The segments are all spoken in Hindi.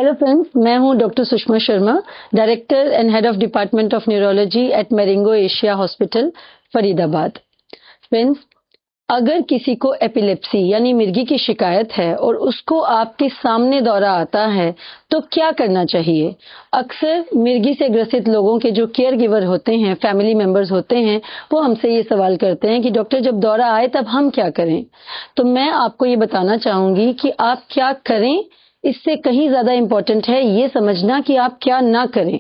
हेलो फ्रेंड्स, मैं हूं doctor Sushma Sharma, director and head of department of neurology at Marengo Asia hospital, Faridabad. Friends, अगर किसी को एपिलेप्सी यानी मिर्गी की शिकायत है और उसको आपके सामने दौरा आता है तो क्या करना चाहिए? अक्सर मिर्गी से ग्रसित लोगों के जो केयर गिवर होते हैं, फैमिली मेंबर्स होते हैं, वो हमसे ये सवाल करते हैं कि डॉक्टर जब दौरा आए तब हम क्या करें? तो मैं आपको ये बताना चाहूंगी कि आप क्या करें, इससे कहीं ज्यादा इम्पोर्टेंट है ये समझना कि आप क्या ना करें।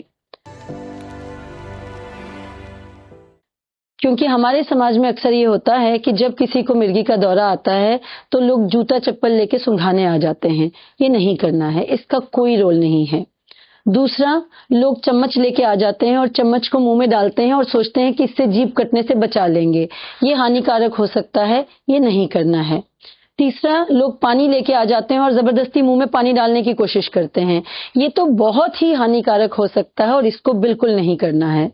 क्योंकि हमारे समाज में अक्सर ये होता है कि जब किसी को मिर्गी का दौरा आता है तो लोग जूता चप्पल लेके सुंघाने आ जाते हैं। ये नहीं करना है, इसका कोई रोल नहीं है। दूसरा, लोग चम्मच लेके आ जाते हैं और चम्मच को मुंह में डालते हैं और सोचते हैं कि इससे जीभ कटने से बचा लेंगे। ये हानिकारक हो सकता है, ये नहीं करना है। तीसरा, लोग पानी लेके आ जाते हैं और जबरदस्ती मुंह में पानी डालने की कोशिश करते हैं। ये तो बहुत ही हानिकारक हो सकता है और इसको बिल्कुल नहीं करना है।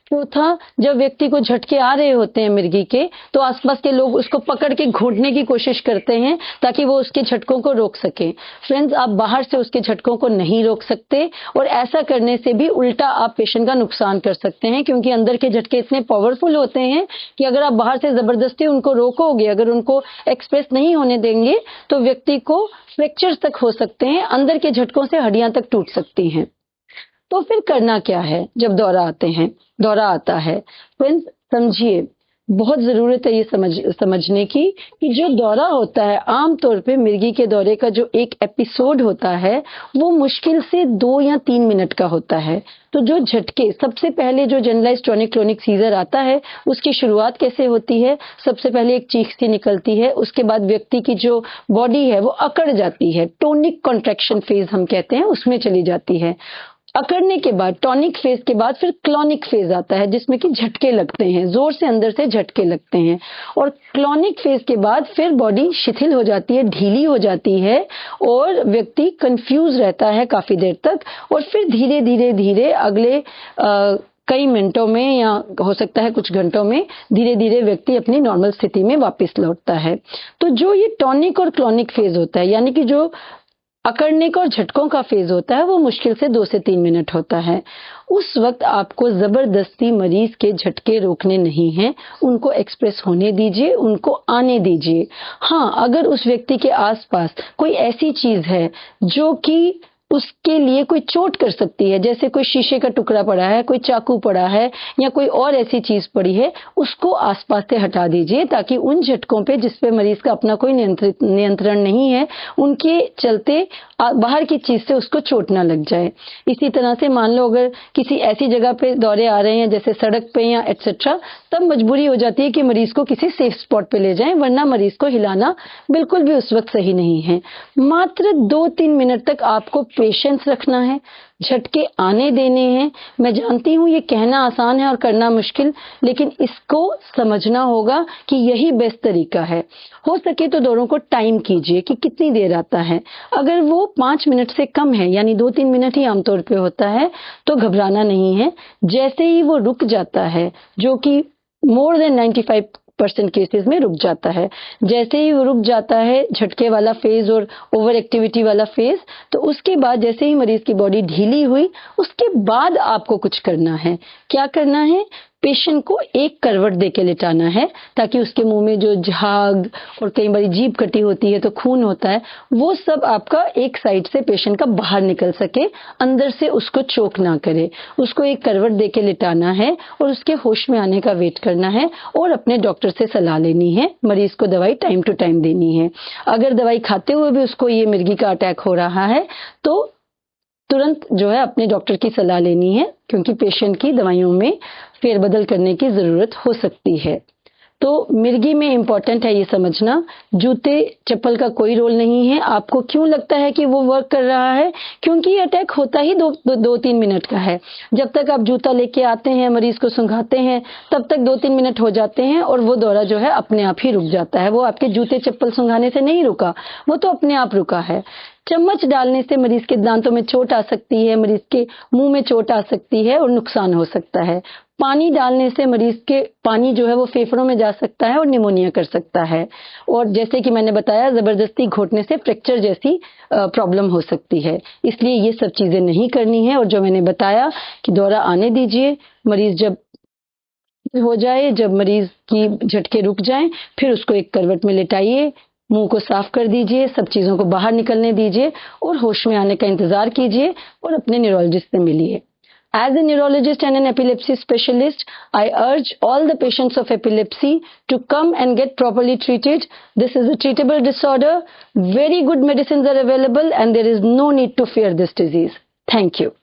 चौथा, जब व्यक्ति को झटके आ रहे होते हैं मिर्गी के, तो आसपास के लोग उसको पकड़ के घोंटने की कोशिश करते हैं ताकि वो उसके झटकों को रोक सके। फ्रेंड्स, आप बाहर से उसके झटकों को नहीं रोक सकते और ऐसा करने से भी उल्टा आप पेशेंट का नुकसान कर सकते हैं, क्योंकि अंदर के झटके इतने पावरफुल होते हैं कि अगर आप बाहर से जबरदस्ती उनको रोकोगे, अगर उनको एक्सप्रेस नहीं होने देंगे, तो व्यक्ति को फ्रैक्चर्स तक हो सकते हैं, अंदर के झटकों से हड्डियां तक टूट सकती हैं। तो फिर करना क्या है जब दौरा आता है? फ्रेंड्स, समझिए, बहुत जरूरत है ये समझने की कि जो दौरा होता है, आमतौर पे मिर्गी के दौरे का जो एक एपिसोड होता है वो मुश्किल से 2 या 3 मिनट का होता है। तो जो झटके, सबसे पहले जो जनरलाइज्ड टॉनिक क्लोनिक सीजर आता है उसकी शुरुआत कैसे होती है? सबसे पहले एक चीख सी निकलती है, उसके बाद व्यक्ति की जो बॉडी है वो अकड़ जाती है, टोनिक कॉन्ट्रैक्शन फेज हम कहते हैं, उसमें चली जाती है। अकड़ने के बाद, टॉनिक फेज के बाद फिर क्लॉनिक फेज आता है जिसमें कि झटके लगते हैं, जोर से अंदर से झटके लगते हैं। और क्लॉनिक फेज के बाद फिर बॉडी शिथिल हो जाती है, ढीली हो जाती है और व्यक्ति कंफ्यूज रहता है काफी देर तक, और फिर धीरे धीरे धीरे अगले कई मिनटों में या हो सकता है कुछ घंटों में धीरे धीरे व्यक्ति अपनी नॉर्मल स्थिति में वापस लौटता है। तो जो ये टॉनिक और क्लॉनिक फेज होता है, यानी कि जो अकड़ने का और झटकों का फेज होता है, वो मुश्किल से 2 से 3 मिनट होता है। उस वक्त आपको जबरदस्ती मरीज के झटके रोकने नहीं हैं, उनको एक्सप्रेस होने दीजिए, उनको आने दीजिए। हाँ, अगर उस व्यक्ति के आसपास कोई ऐसी चीज है जो कि उसके लिए कोई चोट कर सकती है, जैसे कोई शीशे का टुकड़ा पड़ा है, कोई चाकू पड़ा है या कोई और ऐसी चीज पड़ी है, उसको आसपास से हटा दीजिए ताकि उन झटकों पे जिस पे मरीज का अपना कोई नियंत्रण नहीं है, उनके चलते बाहर की चीज से उसको चोट ना लग जाए। इसी तरह से मान लो अगर किसी ऐसी जगह पे दौरे आ रहे हैं जैसे सड़क पे या एटसेट्रा, तब मजबूरी हो जाती है कि मरीज को किसी सेफ स्पॉट पे ले जाएं, वरना मरीज को हिलाना बिल्कुल भी उस वक्त सही नहीं है। मात्र 2-3 मिनट तक आपको पेशेंस रखना है, झटके आने देने हैं। मैं जानती हूँ ये कहना आसान है और करना मुश्किल, लेकिन इसको समझना होगा कि यही बेस्ट तरीका है। हो सके तो दौरों को टाइम कीजिए कि कितनी देर आता है। अगर वो 5 मिनट से कम है, यानी 2-3 मिनट ही आमतौर पे होता है, तो घबराना नहीं है। जैसे ही वो रुक जाता है, जो कि मोर देन 95% केसेस में रुक जाता है, जैसे ही वो रुक जाता है झटके वाला फेज और ओवर एक्टिविटी वाला फेज, तो उसके बाद जैसे ही मरीज की बॉडी ढीली हुई, उसके बाद आपको कुछ करना है। क्या करना है? पेशेंट को एक करवट देके लिटाना है ताकि उसके मुंह में जो झाग और कई बार जीभ कटी होती है तो खून होता है, वो सब आपका एक साइड से पेशेंट का बाहर निकल सके, अंदर से उसको चोक ना करे। उसको एक करवट देके लिटाना है और उसके होश में आने का वेट करना है और अपने डॉक्टर से सलाह लेनी है। मरीज को दवाई टाइम टू टाइम देनी है। अगर दवाई खाते हुए भी उसको ये मिर्गी का अटैक हो रहा है तो तुरंत जो है अपने डॉक्टर की सलाह लेनी है, क्योंकि पेशेंट की दवाइयों में फेरबदल करने की जरूरत हो सकती है। तो मिर्गी में इंपॉर्टेंट है ये समझना, जूते चप्पल का कोई रोल नहीं है। आपको क्यों लगता है कि वो वर्क कर रहा है? क्योंकि ये अटैक होता ही 2-3 मिनट का है। जब तक आप जूता लेके आते हैं, मरीज को सुंघाते हैं, तब तक 2-3 मिनट हो जाते हैं और वो दौरा जो है अपने आप ही रुक जाता है। वो आपके जूते चप्पल सुंघाने से नहीं रुका, वो तो अपने आप रुका है। चम्मच डालने से मरीज के दांतों में चोट आ सकती है, मरीज के मुंह में चोट आ सकती है और नुकसान हो सकता है। पानी डालने से मरीज के पानी जो है वो फेफड़ों में जा सकता है और निमोनिया कर सकता है। और जैसे कि मैंने बताया, जबरदस्ती घोटने से फ्रैक्चर जैसी प्रॉब्लम हो सकती है। इसलिए ये सब चीजें नहीं करनी है। और जो मैंने बताया कि दौरा आने दीजिए, मरीज जब हो जाए, जब मरीज की झटके रुक जाएं, फिर उसको एक करवट में लेटाइए, मुंह को साफ कर दीजिए, सब चीजों को बाहर निकलने दीजिए और होश में आने का इंतजार कीजिए और अपने न्यूरोलॉजिस्ट से मिलिए। As a neurologist and an epilepsy specialist, I urge all the patients of epilepsy to come and get properly treated. This is a treatable disorder. Very good medicines are available and there is no need to fear this disease. Thank you.